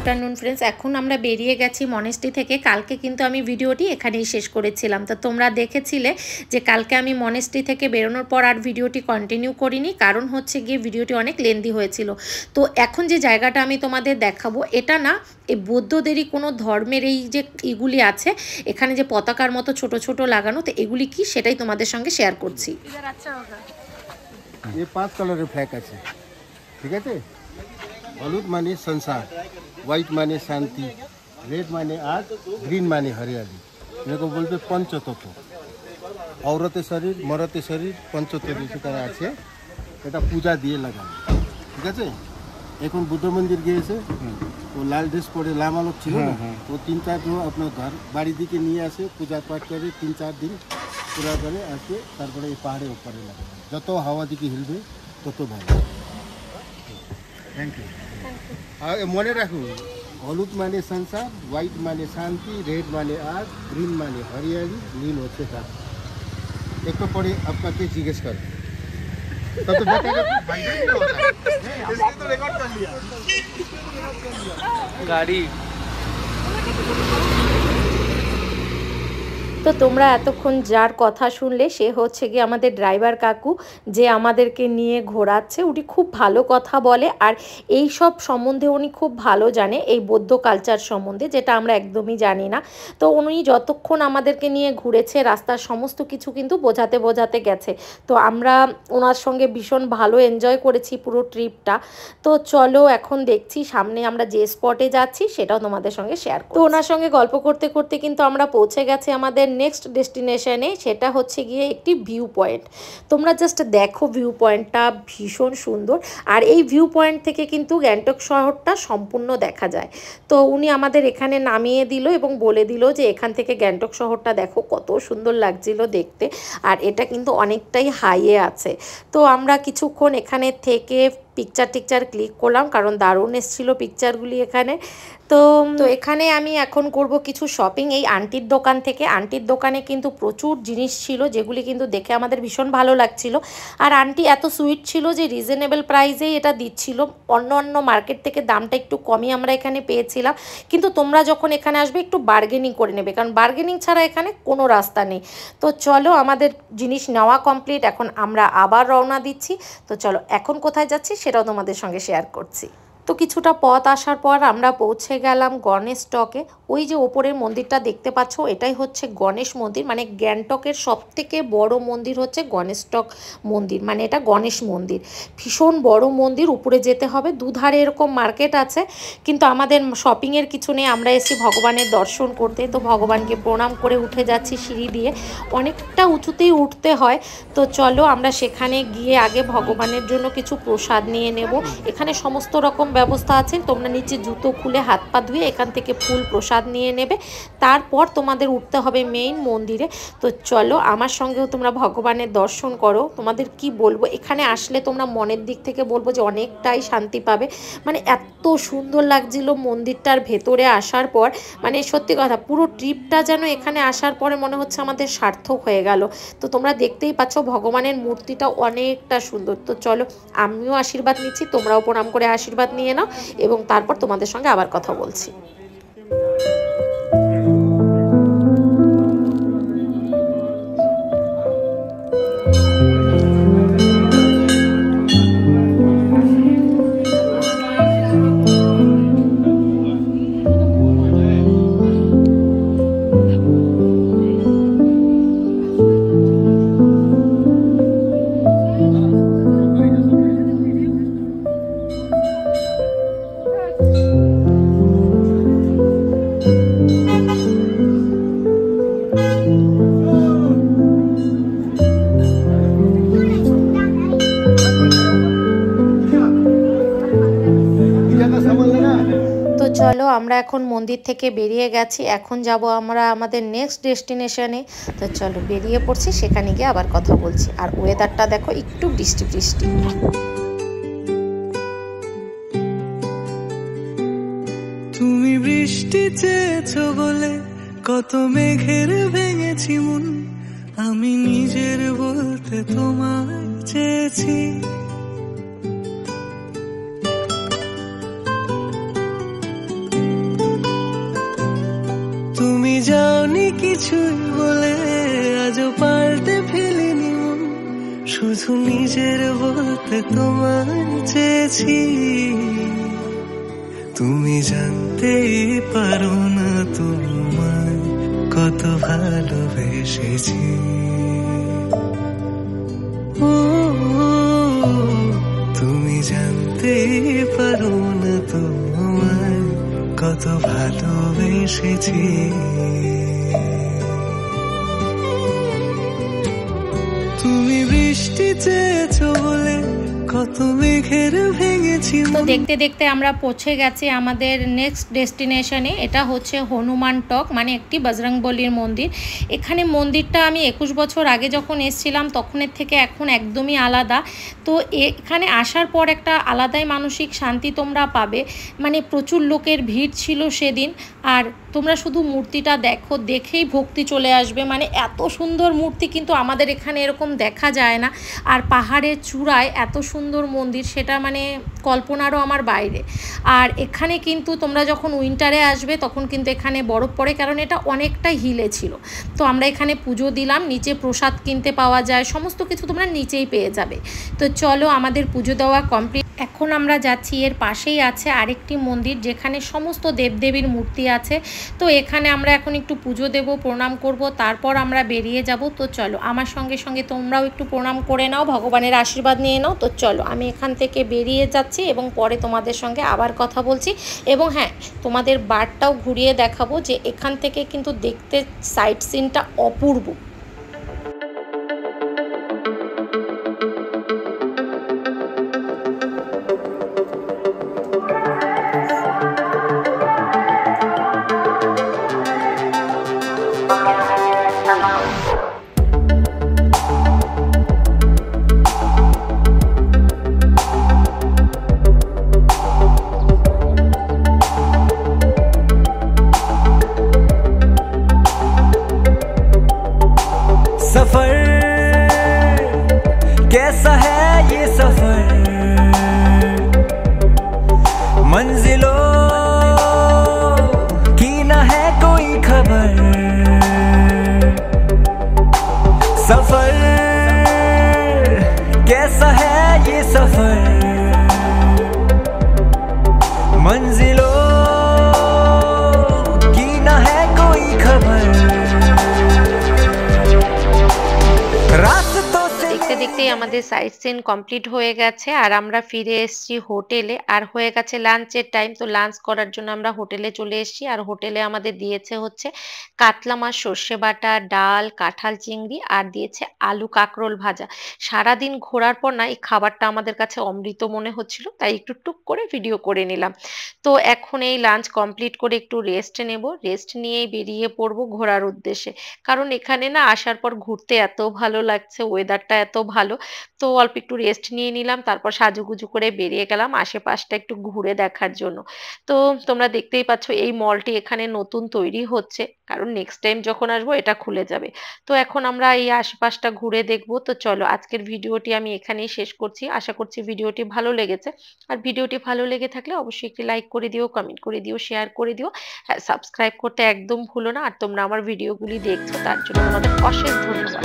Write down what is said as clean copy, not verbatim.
Afternoon friends এখন আমরা বেরিয়ে গেছি মনেস্ট্রি থেকে। কালকে কিন্তু আমি ভিডিওটি এখানেই শেষ করেছিলাম। তো তোমরা দেখেছিলে যে কালকে আমি মনেস্ট্রি থেকে বেরোনোর পর আর ভিডিওটি কন্টিনিউ করিনি, কারণ হচ্ছে গিয়ে ভিডিওটি অনেক লেন্দি হয়েছিল। তো এখন যে জায়গাটা আমি তোমাদের দেখাবো এটা না এই বৌদ্ধদেরই কোনো ধর্মের এই যে এগুলি আছে এখানে যে পতাকার মতো ছোট ছোট লাগানো, তো এগুলি কি সেটাই তোমাদের সঙ্গে শেয়ার করছি। ये 5 कलर फ्लैग আছে, ঠিক আছে? হলুদ মানে संसार, व्हाइट माने शांति, रेड माने आग, ग्रीन माने हरियाली। এরকম বলতে পঞ্চতত্ত্ব, औरते शरीर मरते शरीर পঞ্চতত্ত্ব সেখানে আছে। এটা পূজা দিয়ে লাগানো, ঠিক আছে? এখন বুদ্ধ মন্দির গিয়েছে, তো লাল ড্রেস পরে লামালক ছিল না, তো 3-4 জন আপনার ঘর বাড়ি দিকে নিয়ে আসে, পূজা পাঠ করে 3-4 দিন পুরা করে আসে, তারপরে এই পাহাড়ের উপরে লাগানো। যত হাওয়া দিকে হিলবে তত ভালো। Thank you. আর মনে রাখুন, হলুদ মানে সংসার, হোয়াইট মানে শান্তি, রেড মানে আগ, গ্রিন মানে হরিয়ালি, নীল হচ্ছে তাপ। একটু পরে আপনাকে জিজ্ঞেস কর तब तो बताएगा भाईजान क्या होता है, इसने तो रिकॉर्ड कर लिया गाड़ी। তো তোমরা এতক্ষণ যার কথা শুনলে সে হচ্ছে গিয়ে আমাদের ড্রাইভার কাকু, যে আমাদেরকে নিয়ে ঘোরাচ্ছে। উনি খুব ভালো কথা বলে আর এই সব সম্বন্ধে উনি খুব ভালো জানে, এই বৌদ্ধ কালচার সম্বন্ধে, যেটা আমরা একদমই জানি না। তো উনি যতক্ষণ আমাদেরকে নিয়ে ঘুরেছে রাস্তার সমস্ত কিছু কিন্তু বোঝাতে বোঝাতে গেছে। তো আমরা ওনার সঙ্গে ভীষণ ভালো এনজয় করেছি পুরো ট্রিপটা। তো চলো এখন দেখছি সামনে আমরা যে স্পটে যাচ্ছি সেটাও তোমাদের সঙ্গে শেয়ার করব। তো ওনার সঙ্গে গল্প করতে করতে কিন্তু আমরা পৌঁছে গেছি আমাদের নেক্সট ডেস্টিনেশনে, সেটা হচ্ছে গিয়ে একটি ভিউ পয়েন্ট। তোমরা জাস্ট দেখো ভিউ পয়েন্টটা ভীষণ সুন্দর, আর এই ভিউ পয়েন্ট থেকে কিন্তু গ্যাংটক শহরটা সম্পূর্ণ দেখা যায়। তো উনি আমাদের এখানে নামিয়ে দিল এবং বলে দিল যে এখান থেকে গ্যাংটক শহরটা দেখো, কত সুন্দর লাগছিল দেখতে, আর এটা কিন্তু অনেকটাই হাইয়ে আছে। তো আমরা কিছুক্ষণ এখানে থেকে পিকচার ক্লিক করলাম, কারণ দারুণ এসেছিল পিকচারগুলি এখানে। তো এখানে আমি এখন করব কিছু শপিং এই আন্টির দোকান থেকে। আন্টির দোকানে কিন্তু প্রচুর জিনিস ছিল যেগুলি কিন্তু দেখে আমাদের ভীষণ ভালো লাগছিল, আর আন্টি এত সুইট ছিল যে রিজনেবল প্রাইসেই এটা দিচ্ছিল। অন্য মার্কেট থেকে দামটা একটু কমই আমরা এখানে পেয়েছিলাম, কিন্তু তোমরা যখন এখানে আসবে একটু বার্গেনিং করে নেবে, কারণ বার্গেনিং ছাড়া এখানে কোনো রাস্তা নেই। তো চলো আমাদের জিনিস নেওয়া কমপ্লিট, এখন আমরা আবার রওনা দিচ্ছি। তো চলো এখন কোথায় যাচ্ছি সেটাও তোমাদের সঙ্গে শেয়ার করছি। তো কিছুটা পথ আসার পর আমরা পৌঁছে গেলাম গণেশ টকে। ওই যে ওপরের মন্দিরটা দেখতে পাচ্ছ এটাই হচ্ছে গণেশ মন্দির, মানে গ্যাংটকের সবথেকে বড় মন্দির হচ্ছে গণেশ টক মন্দির, মানে এটা গণেশ মন্দির। ভীষণ বড় মন্দির, উপরে যেতে হবে, দুধারে এরকম মার্কেট আছে, কিন্তু আমাদের শপিংয়ের কিছু নেই, আমরা এসেছি ভগবানের দর্শন করতে। তো ভগবানকে প্রণাম করে উঠে যাচ্ছি সিঁড়ি দিয়ে, অনেকটা উঁচুতেই উঠতে হয়। তো চলো আমরা সেখানে গিয়ে আগে ভগবানের জন্য কিছু প্রসাদ নিয়ে নেব। এখানে সমস্ত রকম ব্যবস্থা আছে, তোমরা নিচে জুতো খুলে হাত পা ধুয়ে এখান থেকে ফুল প্রসাদ নিয়ে নেবে, তারপর তোমাদের উঠতে হবে মেইন মন্দিরে। তো চলো আমার সঙ্গেও তোমরা ভগবানের দর্শন করো। তোমাদের কি বলবো, এখানে আসলে তোমরা মনের দিক থেকে বলবো যে অনেকটাই শান্তি পাবে, মানে এত সুন্দর লাগছিল মন্দিরটার ভেতরে আসার পর। মানে সত্যি কথা, পুরো ট্রিপটা যেন এখানে আসার পরে মনে হচ্ছে আমাদের সার্থক হয়ে গেল। তো তোমরা দেখতেই পাচ্ছ ভগবানের মূর্তিটা অনেকটা সুন্দর। তো চলো আমিও আশীর্বাদ নিচ্ছি, তোমরাও প্রণাম করে আশীর্বাদ নিয়ে নাও, এবং তারপর তোমাদের সঙ্গে আবার কথা বলছি। তো চলো আমরা এখন মন্দির থেকে বেরিয়ে গেছি, এখন যাব আমরা আমাদের নেক্সট ডেস্টিনেশনে। তো চলো বেরিয়ে পড়ছি, সেখানে গিয়ে আবার কথা বলছি। আর ওয়েদারটা দেখো একটু বৃষ্টি বৃষ্টি। তুমি বৃষ্টি চেয়েছো বলে কত মেঘের ভেঙেছি মন, আমি নিজের বলতে তোমায় চেয়েছি। কিছুই বলে আজও পাল্টে ফেলিনি মন, শুধু নিজের বলতে তোমায় চেয়েছি। তুমি জানতেই পারো না তোমায় কত ভালোবেসেছি। ও তুমি জানতেই পারো না তোমায় কত ভালোবেসেছি। তুমি বৃষ্টি চেয়েছো বলে কত মেঘের ভেঙেছি। তো দেখতে দেখতে আমরা পৌঁছে গেছি আমাদের নেক্সট ডেস্টিনেশনে। এটা হচ্ছে হনুমান টক, মানে একটি বজরংবলীর মন্দির। এখানে মন্দিরটা আমি 21 বছর আগে যখন এসেছিলাম তখনের থেকে এখন একদমই আলাদা। তো এখানে আসার পর একটা আলাদাই মানসিক শান্তি তোমরা পাবে। মানে প্রচুর লোকের ভিড় ছিল সেদিন, আর তোমরা শুধু মূর্তিটা দেখো, দেখেই ভক্তি চলে আসবে। মানে এত সুন্দর মূর্তি কিন্তু আমাদের এখানে এরকম দেখা যায় না। আর পাহাড়ের চূড়ায় এত সুন্দর মন্দির, সেটা মানে কল্পনারও আমার বাইরে। আর এখানে কিন্তু তোমরা যখন উইন্টারে আসবে তখন কিন্তু এখানে বরফ পড়ে, কারণ এটা অনেকটা হিলে ছিল। তো আমরা এখানে পুজো দিলাম, নিচে প্রসাদ কিনতে পাওয়া যায়, সমস্ত কিছু তোমরা নিচেই পেয়ে যাবে। তো চলো, আমাদের পুজো দেওয়া কমপ্লিট। এখন আমরা যাচ্ছি, এর পাশেই আছে আরেকটি মন্দির যেখানে সমস্ত দেবদেবীর মূর্তি আছে। তো এখানে আমরা এখন একটু পুজো দেব, প্রণাম করব, তারপর আমরা বেরিয়ে যাব। তো চলো, আমার সঙ্গে সঙ্গে তোমরাও একটু প্রণাম করে নাও, ভগবানের আশীর্বাদ নিয়ে নাও। তো চলো, আমি এখান থেকে বেরিয়ে যাচ্ছি এবং পরে তোমাদের সঙ্গে আবার কথা বলছি। এবং হ্যাঁ, তোমাদের বারটাও ঘুরিয়ে দেখাবো যে এখান থেকে কিন্তু দেখতে সাইট সিনটা অপূর্ব। सफर कैसा है ये सफर, मंजिलों की न है कोई खबर। सफर कैसा है ये सफर, मंजिलों की न है कोई खबर। দেখতে দেখতেই আমাদের সাইট সিন কমপ্লিট হয়ে গেছে, আর আমরা ফিরে এসেছি হোটেলে। আর হয়ে গেছে লাঞ্চের টাইম। তো লাঞ্চ করার জন্য আমরা হোটেলে চলে এসেছি। আর হোটেলে আমাদের দিয়েছে হচ্ছে কাতলা মাছ সর্ষে বাটা, ডাল, কাঁঠাল চিংড়ি, আর দিয়েছে আলু কাঁকরোল ভাজা। সারাদিন ঘোরার পর না এই খাবারটা আমাদের কাছে অমৃত মনে হচ্ছিল, তাই একটু টুক করে ভিডিও করে নিলাম। তো এখন এই লাঞ্চ কমপ্লিট করে একটু রেস্ট নেব, রেস্ট নিয়েই বেরিয়ে পড়বো ঘোরার উদ্দেশ্যে। কারণ এখানে না আসার পর ঘুরতে এত ভালো লাগছে, ওয়েদারটা এত ভালো। তো অল্প একটু রেস্ট নিয়ে নিলাম, তারপর সাজুগুজু করে বেরিয়ে গেলাম আশেপাশটা একটু ঘুরে দেখার জন্য। তো তোমরা দেখতেই পাচ্ছ এই মলটি এখানে নতুন তৈরি হচ্ছে, কারণ নেক্সট টাইম যখন আসবো এটা খুলে যাবে। তো এখন আমরা এই আশেপাশটা ঘুরে দেখবো। তো চলো, আজকের ভিডিওটি আমি এখানেই শেষ করছি। আশা করছি ভিডিওটি ভালো লেগেছে। আর ভিডিওটি ভালো লেগে থাকলে অবশ্যই একটি লাইক করে দিও, কমেন্ট করে দিও, শেয়ার করে দিও। হ্যাঁ, সাবস্ক্রাইব করতে একদম ভুলো না। আর তোমরা আমার ভিডিওগুলি দেখছো তার জন্য তোমাদের অশেষ ধন্যবাদ।